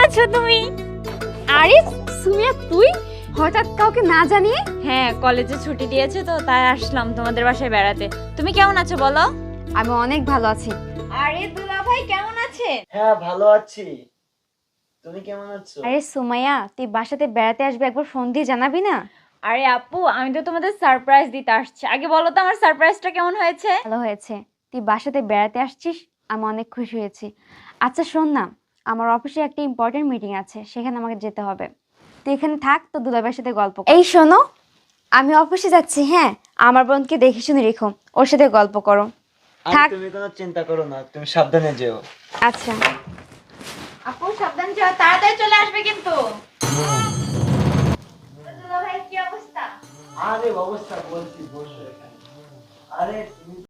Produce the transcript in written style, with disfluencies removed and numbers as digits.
আছো তুমি? আরে সুমিয়া, তুই হঠাৎ কাউকে না জানিয়ে? হ্যাঁ, কলেজে ছুটি দিয়েছে তো তাই আসলাম তোমাদের বাসায় বেড়াতে। তুমি কেমন আছো বলো? আমি অনেক ভালো আছি। আরে দুলা ভাই কেমন আছেন? হ্যাঁ ভালো আছি। তুমি কেমন আছো? আরে সুমাইয়া, তুই বাসাতে বেড়াতে আসবে, একবার ফোন দিয়ে জানাবি না? আরে আপু, আমি তো তোমাদের সারপ্রাইজ দিতে আসছি। আগে বলো তো আমার সারপ্রাইজটা কেমন হয়েছে? ভালো হয়েছে, তুই বাসাতে বেড়াতে আসছিস, আমি অনেক খুশি হয়েছি। আচ্ছা শোন না, আমার অফিসে একটা ইম্পর্টেন্ট মিটিং আছে, সেখানে আমাকে যেতে হবে। তুই এখানে থাক, তো দুলাভাইয়ের সাথে গল্প কর। এই শোনো, আমি অফিসে যাচ্ছি, হ্যাঁ? আমার বোনকে দেখে শুনে রেখো, ওর সাথে গল্প করো। আর থাক। তুমি কোনো চিন্তা করো না, তুমি সাবধানে যেও। আচ্ছা। আপু সাবধান যাও, তাড়াতাড়ি চলে আসবে কিন্তু। দুলা ভাই কি অবস্থা? আরে অবস্থা বলছি, বসো এখানে। আরে তুমি